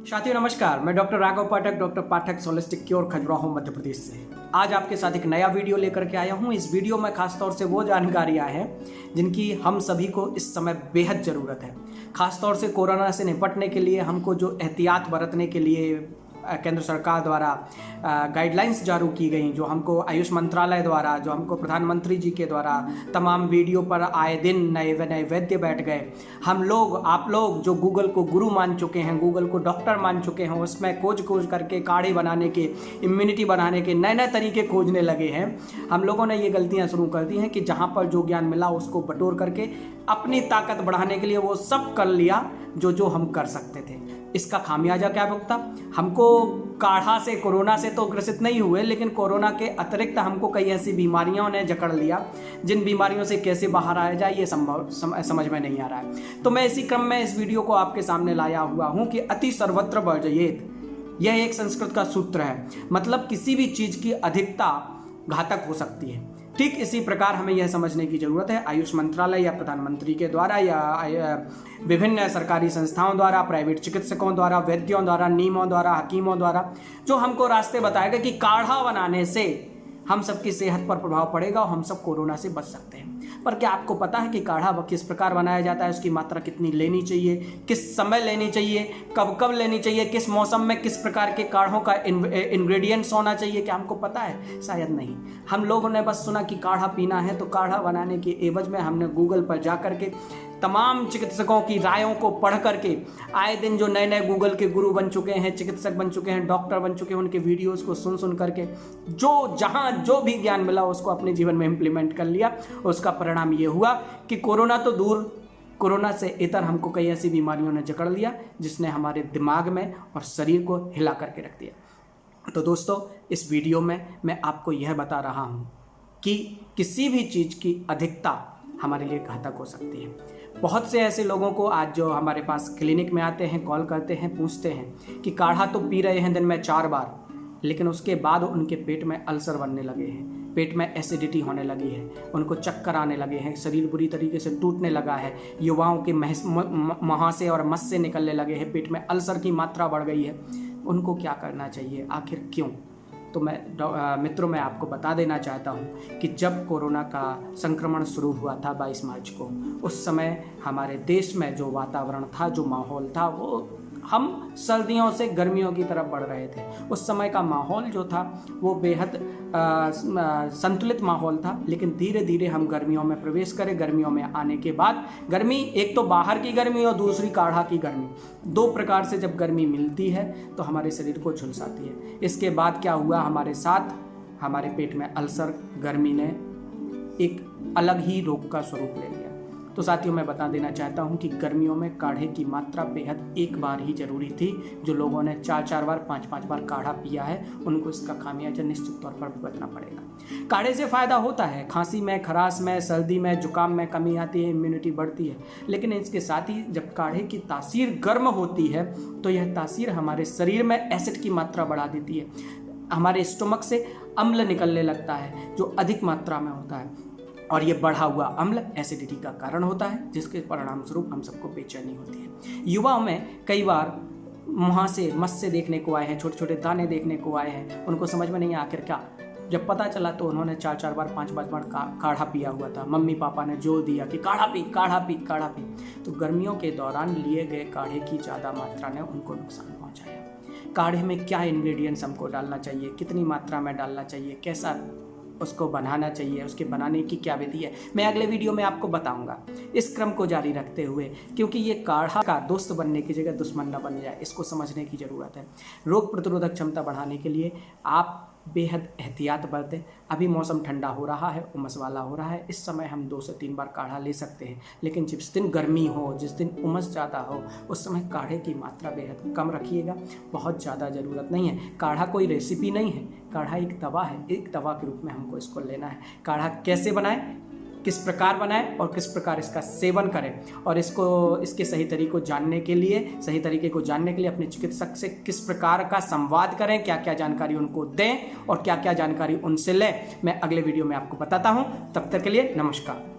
साथियों नमस्कार, मैं डॉक्टर राघव पाठक, डॉक्टर पाठक होलिस्टिक क्योर खजुराहो मध्य प्रदेश से आज आपके साथ एक नया वीडियो लेकर के आया हूं। इस वीडियो में खासतौर से वो जानकारियां हैं जिनकी हम सभी को इस समय बेहद ज़रूरत है। खासतौर से कोरोना से निपटने के लिए हमको जो एहतियात बरतने के लिए केंद्र सरकार द्वारा गाइडलाइंस जारी की गई, जो हमको आयुष मंत्रालय द्वारा, जो हमको प्रधानमंत्री जी के द्वारा तमाम वीडियो पर आए दिन नए नए वैद्य बैठ गए। हम लोग, आप लोग जो गूगल को गुरु मान चुके हैं, गूगल को डॉक्टर मान चुके हैं, उसमें खोज करके काढ़े बनाने के, इम्यूनिटी बनाने के नए नए तरीके खोजने लगे हैं। हम लोगों ने ये गलतियाँ शुरू कर दी हैं कि जहाँ पर जो ज्ञान मिला उसको बटोर करके अपनी ताकत बढ़ाने के लिए वो सब कर लिया जो हम कर सकते थे। इसका खामियाजा क्या भुगता? हमको काढ़ा से, कोरोना से तो ग्रसित नहीं हुए, लेकिन कोरोना के अतिरिक्त हमको कई ऐसी बीमारियों ने जकड़ लिया जिन बीमारियों से कैसे बाहर आया जाए ये समझ में नहीं आ रहा है। तो मैं इसी क्रम में इस वीडियो को आपके सामने लाया हुआ हूँ कि अति सर्वत्र वर्जयेत, यह एक संस्कृत का सूत्र है। मतलब किसी भी चीज़ की अधिकता घातक हो सकती है। ठीक इसी प्रकार हमें यह समझने की जरूरत है, आयुष मंत्रालय या प्रधानमंत्री के द्वारा या विभिन्न सरकारी संस्थाओं द्वारा, प्राइवेट चिकित्सकों द्वारा, वैद्यों द्वारा, नीमों द्वारा, हकीमों द्वारा जो हमको रास्ते बताएगा कि काढ़ा बनाने से हम सबकी सेहत पर प्रभाव पड़ेगा और हम सब कोरोना से बच सकते हैं। पर क्या आपको पता है कि काढ़ा किस प्रकार बनाया जाता है, उसकी मात्रा कितनी लेनी चाहिए, किस समय लेनी चाहिए, कब कब लेनी चाहिए, किस मौसम में किस प्रकार के काढ़ों का इंग्रेडिएंट्स होना चाहिए? क्या हमको पता है? शायद नहीं। हम लोगों ने बस सुना कि काढ़ा पीना है, तो काढ़ा बनाने के एवज में हमने गूगल पर जा करके तमाम चिकित्सकों की रायों को पढ़ करके, आए दिन जो नए नए गूगल के गुरु बन चुके हैं, चिकित्सक बन चुके हैं, डॉक्टर बन चुके हैं, उनके वीडियोस को सुन करके जो जहां जो भी ज्ञान मिला उसको अपने जीवन में इम्प्लीमेंट कर लिया। उसका परिणाम ये हुआ कि कोरोना तो दूर, कोरोना से इतर हमको कई ऐसी बीमारियों ने जकड़ लिया जिसने हमारे दिमाग में और शरीर को हिला करके रख दिया। तो दोस्तों, इस वीडियो में मैं आपको यह बता रहा हूँ कि किसी भी चीज़ की अधिकता हमारे लिए घातक हो सकती है। बहुत से ऐसे लोगों को आज जो हमारे पास क्लिनिक में आते हैं, कॉल करते हैं, पूछते हैं कि काढ़ा तो पी रहे हैं दिन में 4 बार, लेकिन उसके बाद उनके पेट में अल्सर बनने लगे हैं, पेट में एसिडिटी होने लगी है, उनको चक्कर आने लगे हैं, शरीर बुरी तरीके से टूटने लगा है, युवाओं के महासे और मस से निकलने लगे हैं, पेट में अल्सर की मात्रा बढ़ गई है। उनको क्या करना चाहिए? आखिर क्यों? तो मित्रों, मैं आपको बता देना चाहता हूँ कि जब कोरोना का संक्रमण शुरू हुआ था 22 मार्च को, उस समय हमारे देश में जो वातावरण था, जो माहौल था, वो हम सर्दियों से गर्मियों की तरफ बढ़ रहे थे। उस समय का माहौल जो था वो बेहद संतुलित माहौल था, लेकिन धीरे धीरे हम गर्मियों में प्रवेश करें। गर्मियों में आने के बाद गर्मी, एक तो बाहर की गर्मी और दूसरी काढ़ा की गर्मी, 2 प्रकार से जब गर्मी मिलती है तो हमारे शरीर को झुलसाती है। इसके बाद क्या हुआ हमारे साथ? हमारे पेट में अल्सर, गर्मी ने एक अलग ही रोग का स्वरूप ले लिया। तो साथियों, मैं बता देना चाहता हूं कि गर्मियों में काढ़े की मात्रा बेहद एक बार ही जरूरी थी। जो लोगों ने 4-4 बार, 5-5 बार काढ़ा पिया है, उनको इसका खामियाजा निश्चित तौर पर भुगतना पड़ेगा। काढ़े से फायदा होता है, खांसी में, खराश में, सर्दी में, जुकाम में कमी आती है, इम्यूनिटी बढ़ती है। लेकिन इसके साथ ही जब काढ़े की तासीर गर्म होती है तो यह तासीर हमारे शरीर में एसिड की मात्रा बढ़ा देती है। हमारे स्टोमक से अम्ल निकलने लगता है जो अधिक मात्रा में होता है, और ये बढ़ा हुआ अम्ल एसिडिटी का कारण होता है, जिसके परिणाम स्वरूप हम सबको बेचैनी होती है। युवाओं में कई बार मुहासे, मस से देखने को आए हैं, छोटे छोटे दाने देखने को आए हैं, उनको समझ में नहीं आखिर क्या। जब पता चला तो उन्होंने 4-4 बार, 5-5 बार काढ़ा पिया हुआ था। मम्मी पापा ने जोर दिया कि काढ़ा पी, काढ़ा पी, काढ़ा पी। तो गर्मियों के दौरान लिए गए काढ़े की ज़्यादा मात्रा ने उनको नुकसान पहुँचाया। काढ़े में क्या इंग्रेडिएंट्स हमको डालना चाहिए, कितनी मात्रा में डालना चाहिए, कैसा उसको बनाना चाहिए, उसके बनाने की क्या विधि है, मैं अगले वीडियो में आपको बताऊंगा। इस क्रम को जारी रखते हुए, क्योंकि ये काढ़ा का दोस्त बनने की जगह दुश्मन न बन जाए, इसको समझने की ज़रूरत है। रोग प्रतिरोधक क्षमता बढ़ाने के लिए आप बेहद एहतियात बरतें। अभी मौसम ठंडा हो रहा है, उमस वाला हो रहा है, इस समय हम 2 से 3 बार काढ़ा ले सकते हैं। लेकिन जिस दिन गर्मी हो, जिस दिन उमस ज़्यादा हो, उस समय काढ़े की मात्रा बेहद कम रखिएगा। बहुत ज़्यादा ज़रूरत नहीं है। काढ़ा कोई रेसिपी नहीं है, काढ़ा एक दवा है। एक दवा के रूप में हमको इसको लेना है। काढ़ा कैसे बनाएं, किस प्रकार बनाएं और किस प्रकार इसका सेवन करें, और इसके सही तरीके को जानने के लिए अपने चिकित्सक से किस प्रकार का संवाद करें, क्या क्या जानकारी उनको दें और क्या क्या जानकारी उनसे लें, मैं अगले वीडियो में आपको बताता हूं। तब तक के लिए नमस्कार।